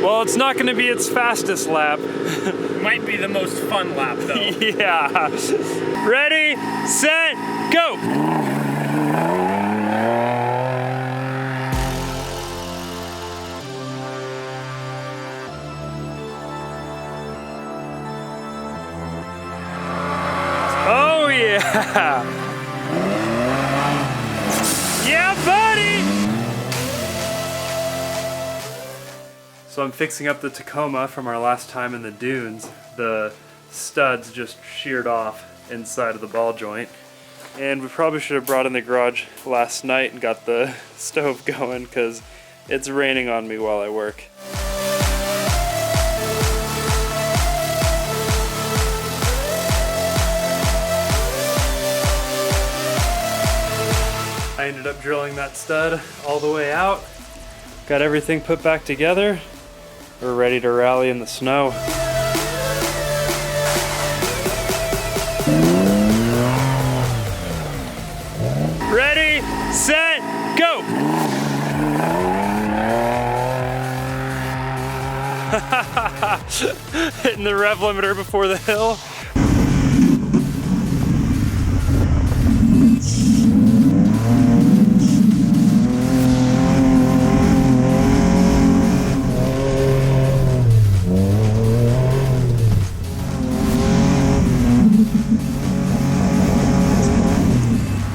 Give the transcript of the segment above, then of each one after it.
Well, it's not gonna be its fastest lap. Might be the most fun lap though. Yeah. Ready, set, go! Oh yeah! Yeah, buddy! So I'm fixing up the Tacoma from our last time in the dunes. The studs just sheared off inside of the ball joint. And we probably should have brought in the garage last night and got the stove going because it's raining on me while I work. I ended up drilling that stud all the way out. Got everything put back together. We're ready to rally in the snow. Ready, set, go! Hitting the rev limiter before the hill.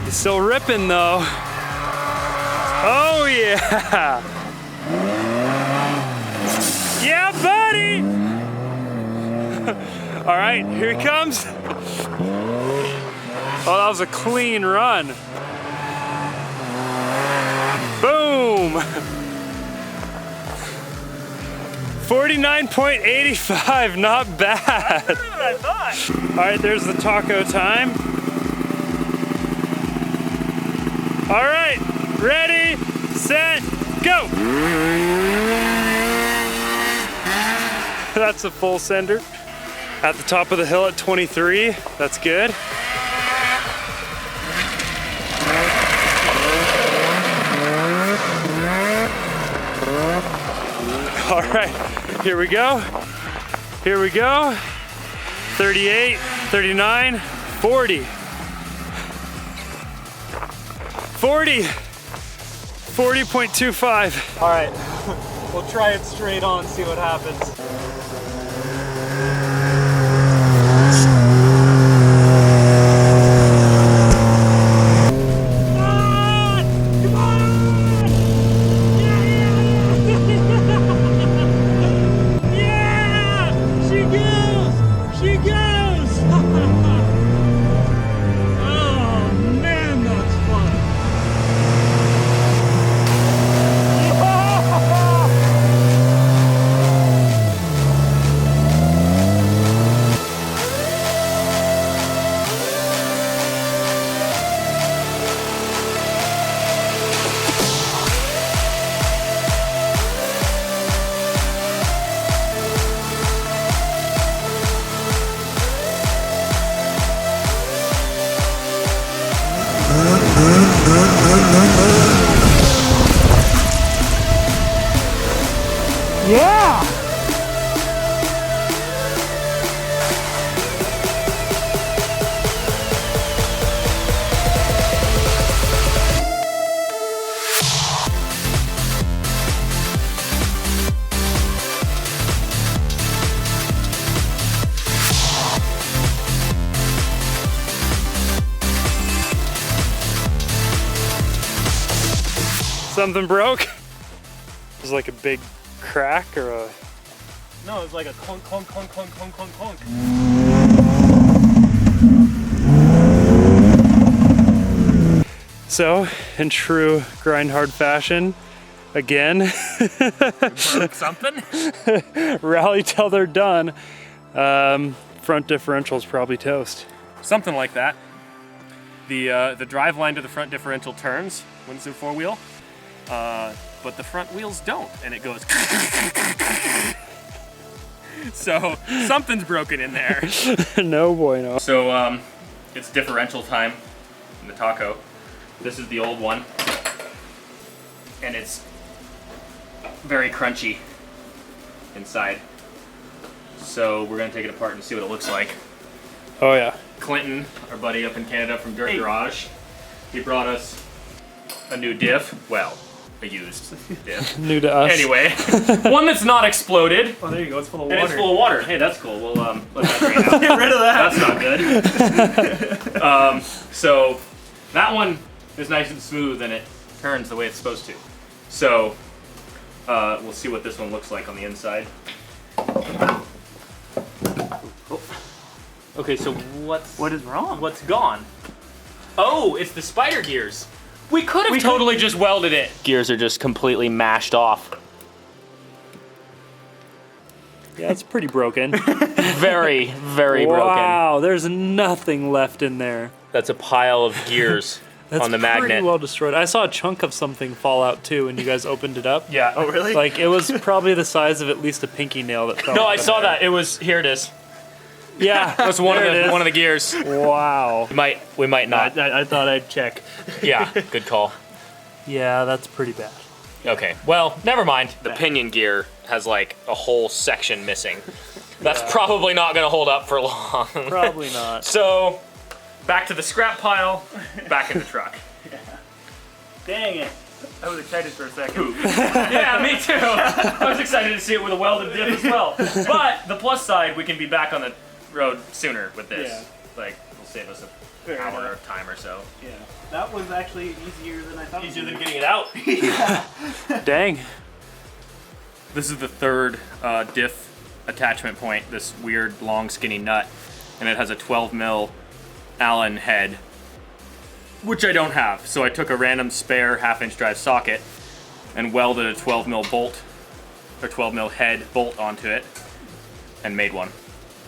Still ripping though. Oh yeah! Yeah, buddy! All right, here he comes. Oh, that was a clean run. Boom! 49.85, not bad. That's what I thought. All right, there's the taco time. All right, ready, set, go! That's a full sender. At the top of the hill at 23, that's good. All right, here we go. Here we go. 38, 39, 40. 40.25. All right, we'll try it straight on, see what happens. Come on! Yeah! She goes! She goes! Oh man, that's fun! Yeah! Something broke? It was like a big crack or a... No, it's like a clunk, clunk, clunk, clunk, clunk, clunk, clunk. So, in true grind hard fashion, again, Broke something? rally till they're done. Front differential's probably toast. Something like that. The drive line to the front differential turns when it's in four wheel, but the front wheels don't, and it goes. So something's broken in there. No bueno. So it's differential time in the taco. This is the old one, and it's very crunchy. inside. So we're gonna take it apart and see what it looks like. Oh yeah. Clinton, our buddy up in Canada from Dirt Garage, he brought us a new diff. Well, a used diff. New to us. Anyway, one that's not exploded. Oh, there you go. It's full of And water. it's full of water. Hey, that's cool. We'll let that drain out. Get rid of that. That's not good. So that one is nice and smooth and it turns the way it's supposed to. So we'll see what this one looks like on the inside. Okay, so What is wrong? what's gone? Oh, it's the spider gears. We could have totally just welded it. Gears are just completely mashed off. Yeah, it's pretty broken. Very, very broken. Wow, there's nothing left in there. That's a pile of gears That's on the pretty magnet. well destroyed. I saw a chunk of something fall out too when you guys opened it up. Yeah. Oh, really? Like it was probably the size of at least a pinky nail that fell No, out I of saw there. that. It was, here it is. Yeah, That's one there it is. of the gears. Wow. We might not. I thought I'd check. Yeah, good call. Yeah, that's pretty bad. Okay, well, never mind. The pinion gear has like a whole section missing. That's probably not gonna hold up for long. Probably not. So, back to the scrap pile, back in the truck. Dang it. I was excited for a second. Yeah, me too. I was excited to see it with a welded diff as well. But the plus side, we can be back on the road sooner with this. Yeah. Like, it'll save us Fair an hour enough. of time or so. Yeah. That was actually easier than I thought. Easier than getting it out. Dang. This is the third diff attachment point, this weird long skinny nut, and it has a 12 mil Allen head, which I don't have. So I took a random spare 1/2-inch drive socket and welded a 12 mil bolt, or 12 mil head bolt onto it, and made one.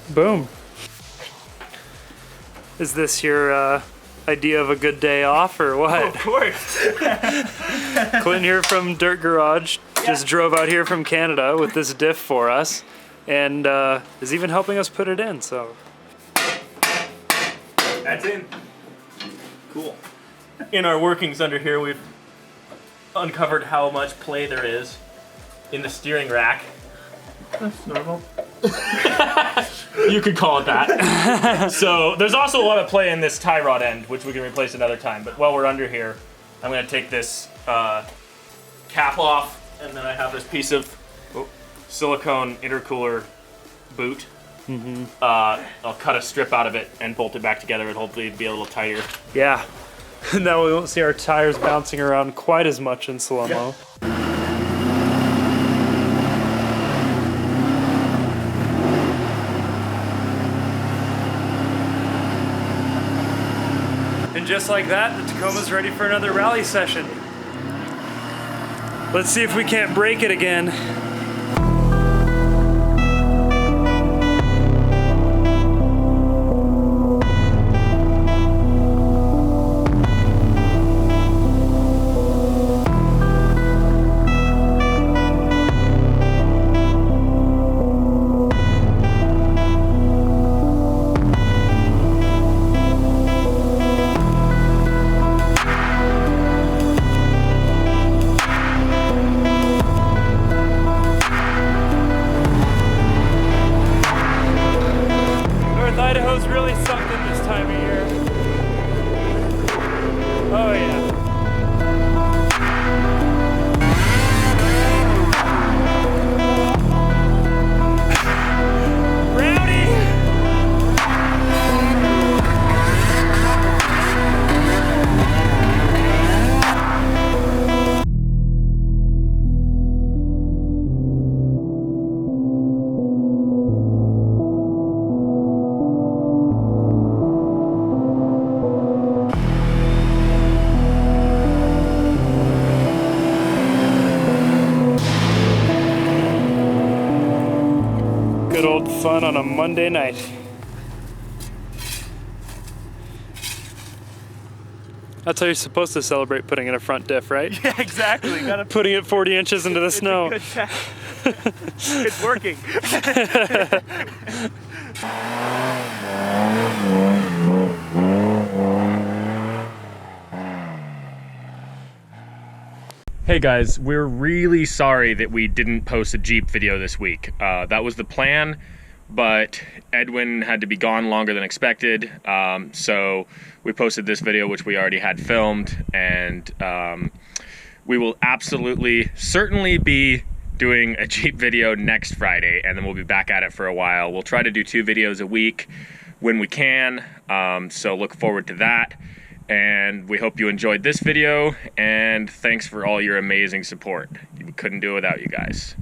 Boom. Is this your idea of a good day off or what? Of course. Clint here from Dirt Garage just drove out here from Canada with this diff for us and is even helping us put it in, so. That's in. Cool. In our workings under here, we've uncovered how much play there is in the steering rack. That's normal. You could call it that. So there's also a lot of play in this tie rod end, which we can replace another time. But while we're under here, I'm gonna take this cap off, and then I have this piece of silicone intercooler boot. I'll cut a strip out of it and bolt it back together, and hopefully it'll be a little tighter. Yeah. Now we won't see our tires bouncing around quite as much in slow-mo. And just like that, the Tacoma's ready for another rally session. Let's see if we can't break it again. Idaho's really something this time of year. Oh yeah. Good old fun on a Monday night. That's how you're supposed to celebrate putting in a front diff, right? Yeah, exactly. Gotta Putting it 40 inches into the snow. Good check. It's working. Hey guys, we're really sorry that we didn't post a Jeep video this week. That was the plan, but Edwin had to be gone longer than expected, so we posted this video, which we already had filmed, and we will certainly be doing a Jeep video next Friday, and then we'll be back at it for a while. We'll try to do 2 videos a week when we can, so look forward to that. And we hope you enjoyed this video, and thanks for all your amazing support. We couldn't do it without you guys.